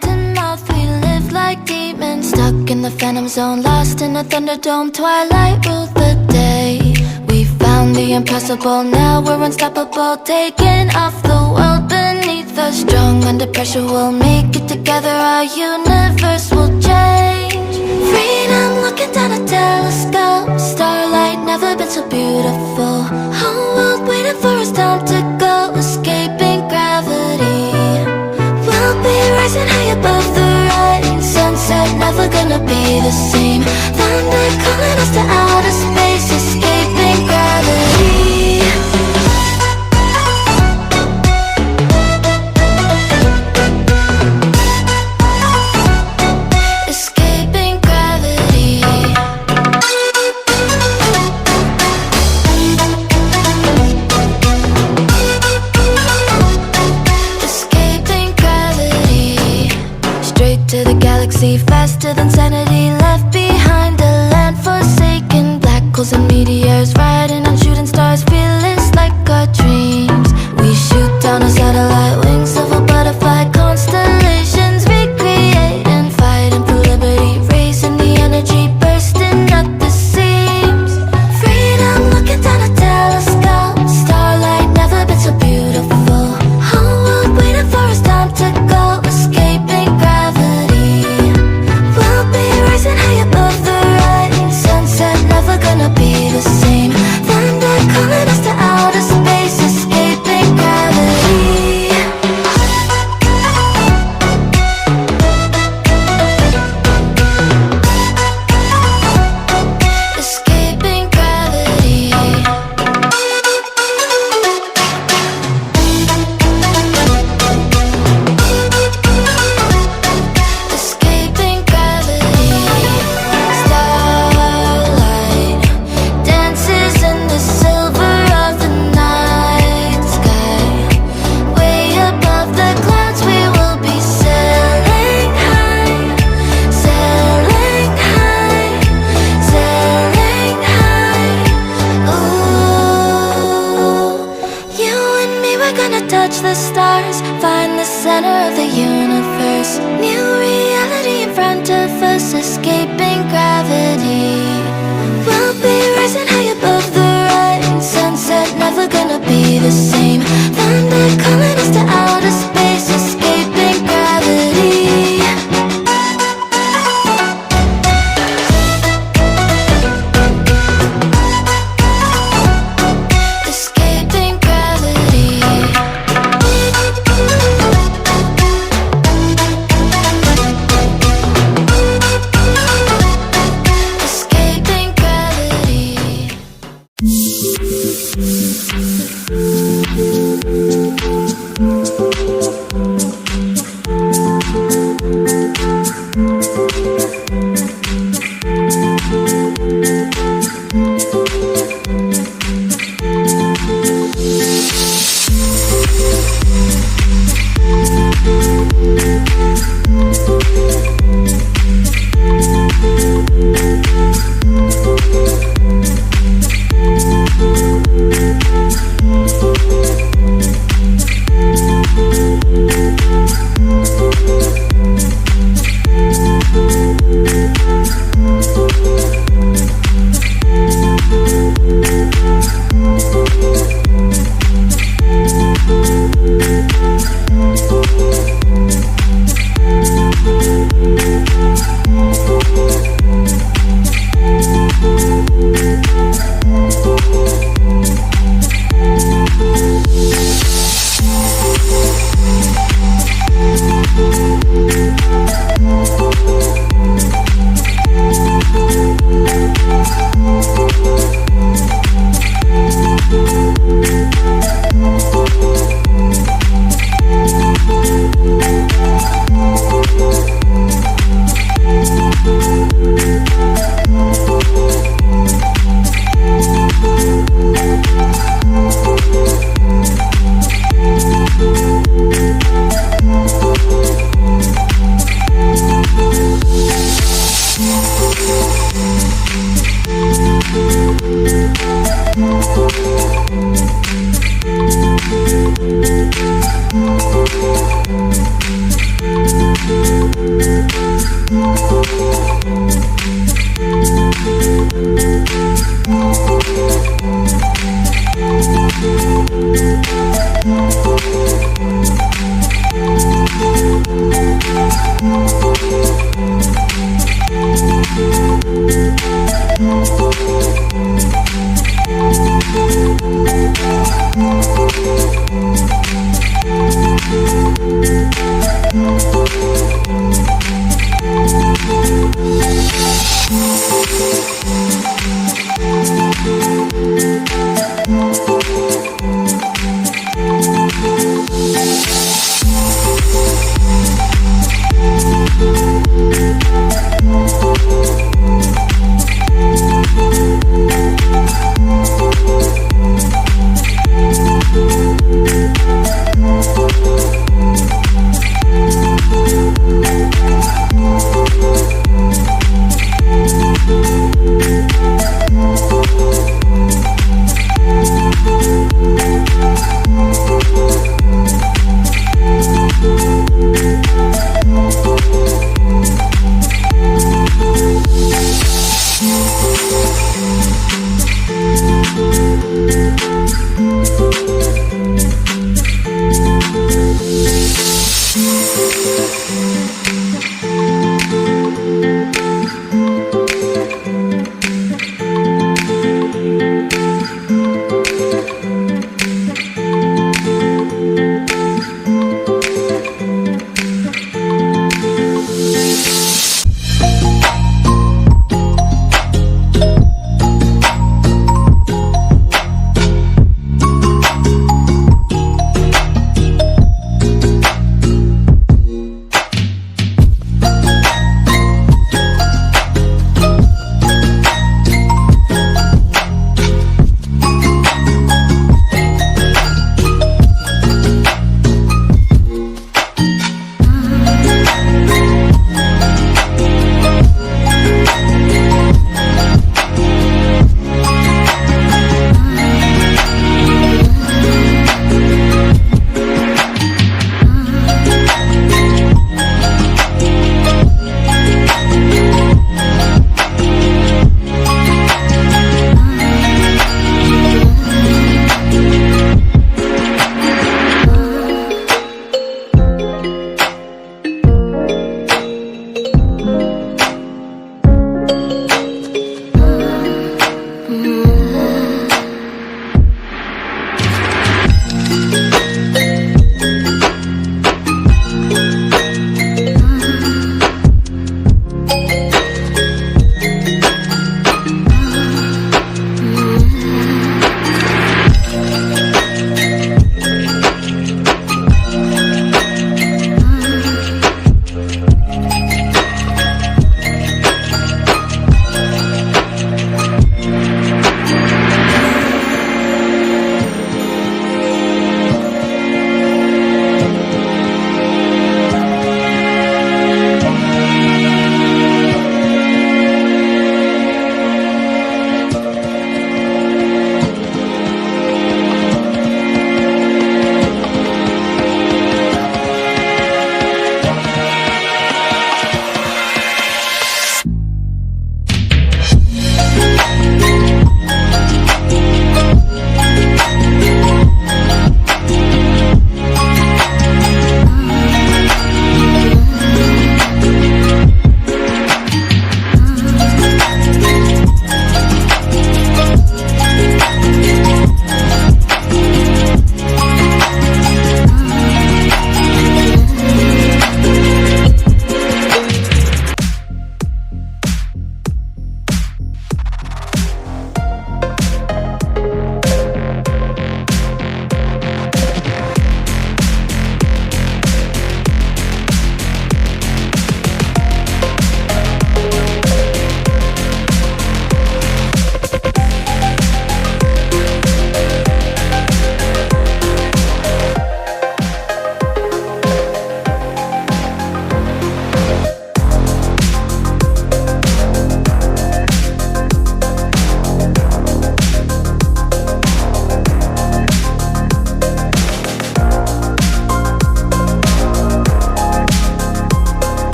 hand to mouth, we live like demons, stuck in the phantom zone, lost in a thunderdome. Twilight ruled the day. We found the impossible, now we're unstoppable, taking off the world beneath us. Strong under pressure, we'll make it together, our universe will change. Freedom looking down a telescope, starlight never been so beautiful. Whole world waiting for us, time to go, escaping gravity. We'll be rising high above the rain, sunset never gonna be the same. Thunder calling us to outer space, escaping gravity. Escaping gravity. Escaping gravity. Straight to the galaxy, faster than sanity. Left behind a land forsaken, black holes and meteors, riding on shooting stars, fearless like our dreams. We shoot down a satellite, wings of a butterfly, constellations recreate and fighting for liberty, raising the energy, bursting at the seams. Freedom looking down a telescope, starlight never been so beautiful. Whole world waiting for us, time to go, escaping gravity. We'll be rising high above the rain, sunset never gonna be the same. Thunder calling us to outer space, escaping gravity. Escaping gravity. Escaping gravity. Starlight dances in the silver of the night sky. Way above the clouds we will be sailing high, sailing high, sailing high. Ooh, you and me, we're gonna touch the stars, find the center of the universe. New reality in front of us, escaping gravity. We'll be rising high above the rain, sunset never gonna be the same. Thunder calling us to outer space, escaping gravity. Escaping gravity. Escaping gravity.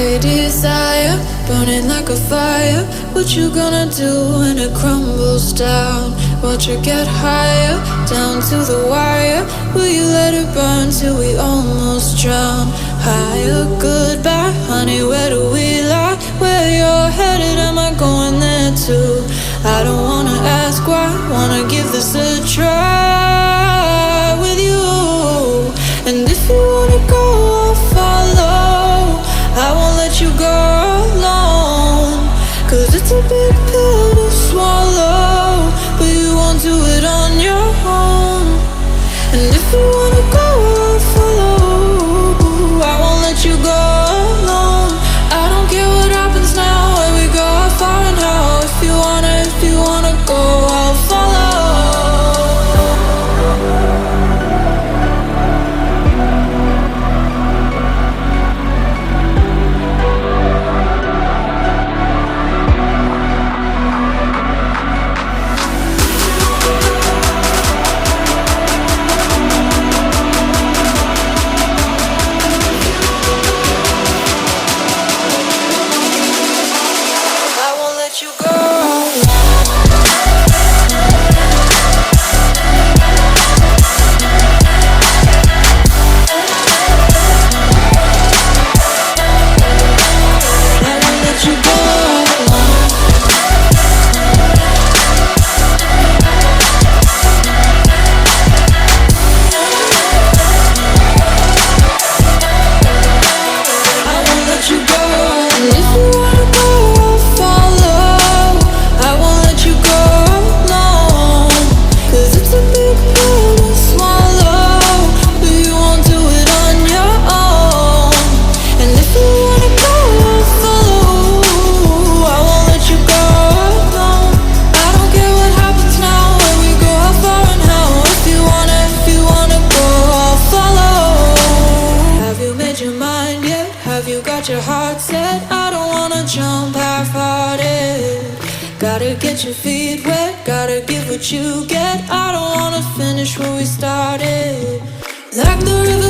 a desire, burning like a fire. What you gonna do when it crumbles down? Watch it get higher, down to the wire. Will you let it burn till we almost drown? Higher, goodbye, honey, where do we lie? Where you're headed, am I going there too? I don't wanna ask why, wanna give this a try with you. And if you wanna go, I'll follow. I won't let you go alone, 'cause it's a big pill to swallow, but you won't do it on your own. And if you wanna go, I'll follow. I won't let you go alone. I don't care what happens now, where we go, how far and how. If you wanna go, I'll follow. Your heart set, I don't wanna jump half-hearted. Gotta get your feet wet, gotta give what you get. I don't wanna finish where we started. Like the river